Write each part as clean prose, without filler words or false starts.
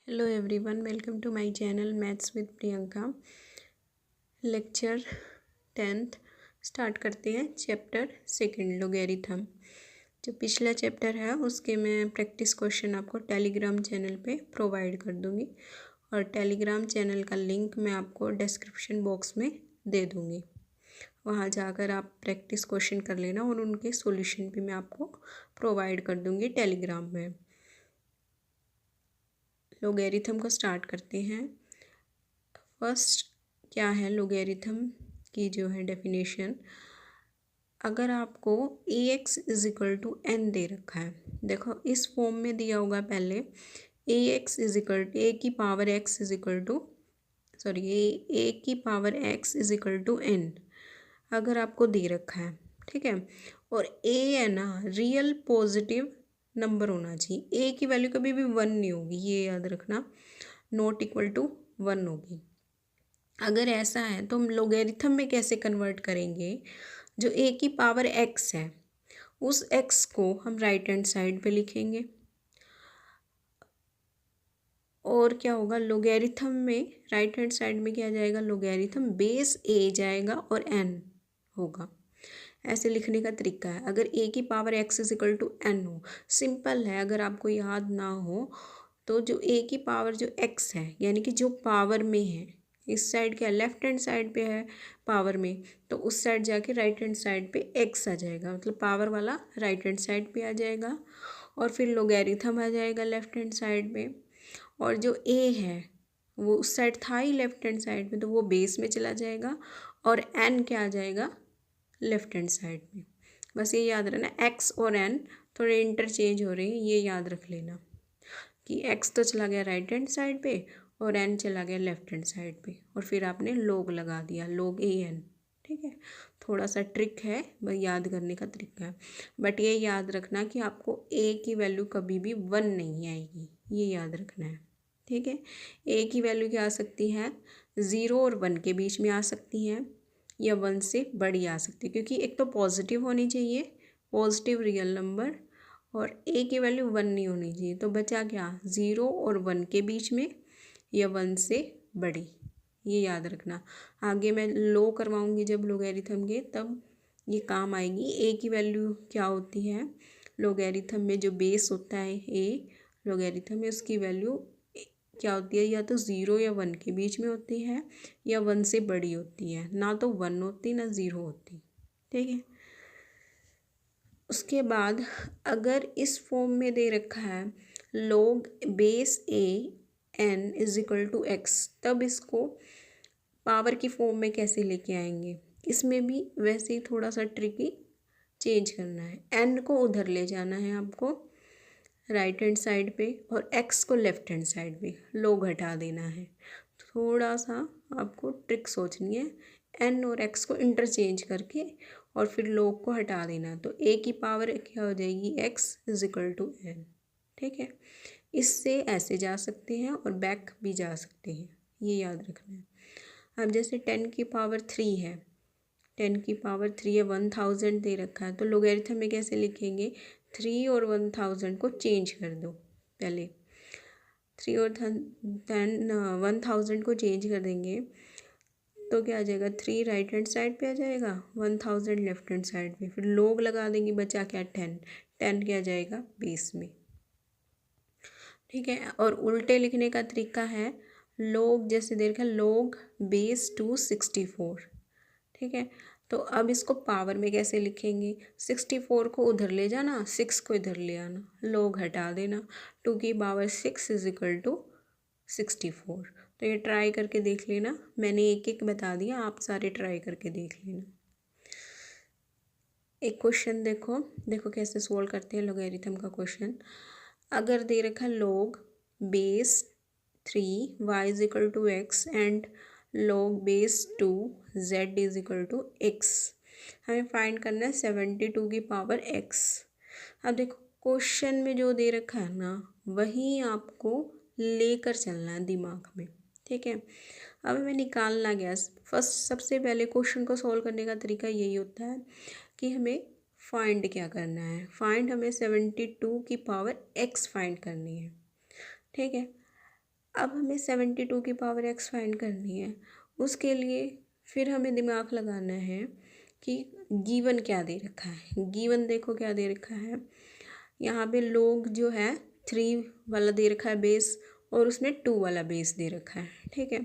Hello everyone, welcome to my channel maths with Priyanka. Lecture 10th start करते हैं। Chapter second logarithm. जो पिछला chapter है उसके मैं प्रैक्टिस क्वेश्चन आपको टेलीग्राम चैनल पे प्रोवाइड कर दूंगी और टेलीग्राम चैनल का लिंक मैं आपको डिस्क्रिप्शन बॉक्स में दे दूंगी। वहाँ जाकर आप प्रैक्टिस क्वेश्चन कर लेना और उनके सॉल्यूशन भी मैं आपको प्रोवाइड कर दूंगी टेलीग्राम में। लोगैरिथम को स्टार्ट करते हैं। फर्स्ट क्या है लोगैरिथम की जो है डेफिनेशन। अगर आपको a x is equal to n दे रखा है, देखो इस फॉर्म में दिया होगा पहले a x is equal to a की power x is equal to a की power x is equal to n अगर आपको दे रखा है, ठीक है। और ए है ना रियल पॉजिटिव नंबर होना चाहिए। ए की वैल्यू कभी भी 1 नहीं होगी, ये याद रखना, नॉट इक्वल टू 1 होगी। अगर ऐसा है तो हम लोगैरिथम में कैसे कन्वर्ट करेंगे। जो ए की पावर एक्स है उस एक्स को हम राइट हैंड साइड पे लिखेंगे और क्या होगा लोगैरिथम में राइट हैंड साइड में क्या जाएगा, लोगैरिथम बेस ए जाएगा और एन होगा। ऐसे लिखने का तरीका है। अगर ए की power x is equal to n हो, सिंपल है, अगर आपको याद ना हो तो जो ए की पावर जो एक्स है यानी कि जो पावर में है, इस साइड क्या लेफ्ट हैंड साइड पे है पावर में, तो उस साइड जाके राइट हैंड साइड पे एक्स आ जाएगा, मतलब पावर वाला राइट हैंड साइड पे आ जाएगा और फिर लोगैरिथम आ जाएगा लेफ्ट हैंड साइड पे। और जो ए है वो उस साइड था ही लेफ्ट हैंड साइड में, तो वो बेस में चला जाएगा और एन क्या आ जाएगा लेफ्ट हैंड साइड में। बस ये याद रखना, एक्स और एन थोड़े इंटरचेंज हो रहे हैं, ये याद रख लेना कि एक्स तो चला गया राइट हैंड साइड पे और एन चला गया लेफ्ट हैंड साइड पे और फिर आपने लोग लगा दिया, लोग ए एन, ठीक है। थोड़ा सा ट्रिक है, वह याद करने का तरीका है, बट ये याद रखना कि आपको ए की वैल्यू कभी भी 1 नहीं आएगी, ये याद रखना है, ठीक है। ए की वैल्यू क्या आ सकती है, 0 और 1 के बीच में आ सकती हैं या 1 से बड़ी आ सकती है, क्योंकि एक तो पॉजिटिव होनी चाहिए, पॉजिटिव रियल नंबर, और ए की वैल्यू 1 नहीं होनी चाहिए। तो बचा क्या, 0 और 1 के बीच में या 1 से बड़ी, ये याद रखना। आगे मैं लो करवाऊंगी जब लोगैरिथम के, तब ये काम आएगी। ए की वैल्यू क्या होती है लोगैरिथम में, जो बेस होता है ए लोगैरिथम में, उसकी वैल्यू क्या होती है, या तो 0 या 1 के बीच में होती है या 1 से बड़ी होती है, ना तो 1 होती ना 0 होती, ठीक है। उसके बाद अगर इस फॉर्म में दे रखा है log base a n is equal to x, तब इसको पावर की फॉर्म में कैसे लेके आएंगे। इसमें भी वैसे ही थोड़ा सा ट्रिकी चेंज करना है, एन को उधर ले जाना है आपको राइट हैंड साइड पे और एक्स को लेफ्ट हैंड साइड पे, log हटा देना है। थोड़ा सा आपको ट्रिक सोचनी है, एन और एक्स को इंटरचेंज करके और फिर log को हटा देना, तो ए की पावर क्या हो जाएगी, x is equal to n, ठीक है। इससे ऐसे जा सकते हैं और बैक भी जा सकते हैं, ये याद रखना है। अब जैसे 10 की पावर 3 है, 10 की पावर 3 है, 1000 दे रखा है, तो लोगैरिथम में कैसे लिखेंगे, 3 और 1000 को चेंज कर दो, पहले 3 और 1000 को चेंज कर देंगे तो क्या आ जाएगा, 3 राइट हैंड साइड पे आ जाएगा, 1000 लेफ्ट हैंड साइड पे, फिर लोग लगा देंगे, बचा क्या 10, 10 क्या आ जाएगा बेस में, ठीक है। और उल्टे लिखने का तरीका है, लोग जैसे दे रखा है लोग बेस 264, ठीक है। तो अब इसको पावर में कैसे लिखेंगे, 64 को उधर ले जाना, 6 को इधर ले आना, लोग हटा देना, 2 की पावर 6 इज इक्वल टू 64। तो ये ट्राई करके देख लेना, मैंने एक एक बता दिया, आप सारे ट्राई करके देख लेना। एक क्वेश्चन देखो, देखो कैसे सोल्व करते हैं लोगैरिथम का क्वेश्चन। अगर दे रखा log base 3 y is equal to x and log base 2 z is equal to x, हमें फाइंड करना है 72 की पावर x। अब देखो क्वेश्चन में जो दे रखा है ना, वही आपको लेकर चलना है दिमाग में, ठीक है। अब हमें निकालना गैस, फर्स्ट सबसे पहले क्वेश्चन को सॉल्व करने का तरीका यही होता है कि हमें फाइंड क्या करना है, फाइंड हमें 72 की पावर x फाइंड करनी है, ठीक है। अब हमें 72 की पावर x फाइंड करनी है। उसके लिए फिर हमें दिमाग लगाना है कि गिवन क्या दे रखा है। गिवन देखो क्या दे रखा है, यहाँ पे लोग जो है 3 वाला दे रखा है बेस, और उसने 2 वाला बेस दे रखा है। ठीक है,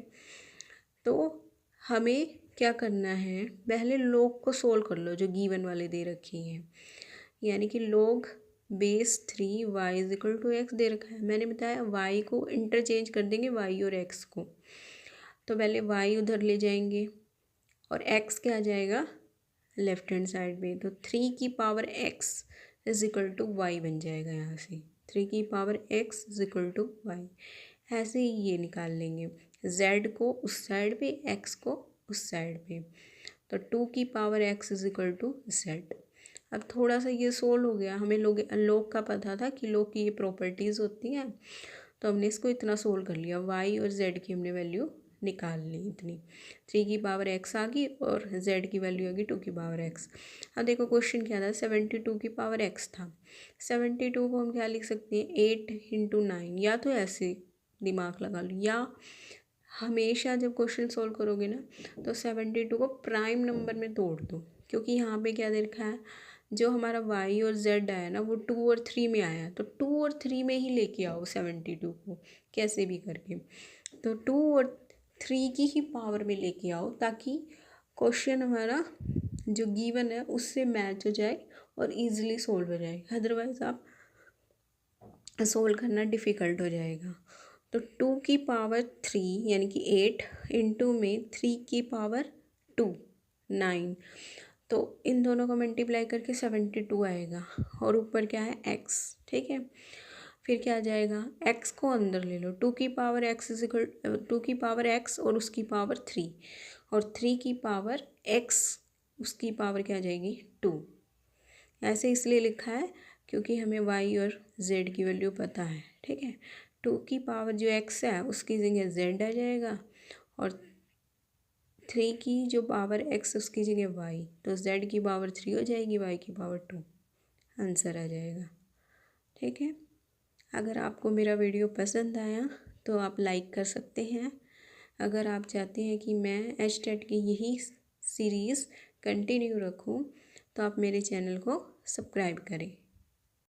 तो हमें क्या करना है, पहले लोग को सोल्व कर लो जो गिवन वाले दे रखी हैं। यानी कि लोग base 3 y is equal to x दे रखा है। मैंने बताया वाई को इंटरचेंज कर देंगे वाई और एक्स को, तो पहले वाई उधर ले जाएंगे और एक्स क्या आ जाएगा लेफ्ट हैंड साइड में, तो 3 की power x is equal to y बन जाएगा। यहाँ से 3 की power x is equal to y, ऐसे ही ये निकाल लेंगे। जेड को उस साइड पे, एक्स को उस साइड पे, तो 2 की power x is equal to z. अब थोड़ा सा ये सोल्व हो गया। हमें लोग का पता था कि लोग की ये प्रॉपर्टीज़ होती हैं, तो हमने इसको इतना सोल्व कर लिया। वाई और जेड की हमने वैल्यू निकाल ली इतनी। 3 की पावर एक्स आ गई और जेड की वैल्यू आ गई 2 की पावर एक्स। अब देखो क्वेश्चन क्या था, 72 की पावर एक्स था। 72 को हम क्या लिख सकते हैं, 8 इंटू 9, या तो ऐसे दिमाग लगा लो, या हमेशा जब क्वेश्चन सोल्व करोगे ना तो 72 को प्राइम नंबर में तोड़ दो, क्योंकि यहाँ पे क्या दे रखा है, जो हमारा y और z आया ना वो 2 और 3 में आया, तो 2 और 3 में ही लेके आओ 72 को कैसे भी करके। तो 2 और 3 की ही पावर में लेके आओ, ताकि क्वेश्चन हमारा जो गिवन है उससे मैच हो जाए और इजीली सोल्व हो जाए। अदरवाइज आप सोल्व करना डिफ़िकल्ट हो जाएगा। तो 2 की पावर 3 यानी कि 8 इंटू में 3 की पावर 2 9, तो इन दोनों को मल्टीप्लाई करके 72 आएगा, और ऊपर क्या है x। ठीक है, फिर क्या आ जाएगा, x को अंदर ले लो, 2 की पावर x इज इक्वल 2 की पावर x और उसकी पावर 3, और 3 की पावर x उसकी पावर क्या आ जाएगी 2। ऐसे इसलिए लिखा है क्योंकि हमें y और z की वैल्यू पता है। ठीक है, 2 की पावर जो x है उसकी जगह z आ जाएगा, और 3 की जो पावर x उसकी जगह y, तो z की पावर 3 हो जाएगी, y की पावर 2, आंसर आ जाएगा। ठीक है, अगर आपको मेरा वीडियो पसंद आया तो आप लाइक कर सकते हैं। अगर आप चाहते हैं कि मैं HTET की यही सीरीज़ कंटिन्यू रखूं तो आप मेरे चैनल को सब्सक्राइब करें।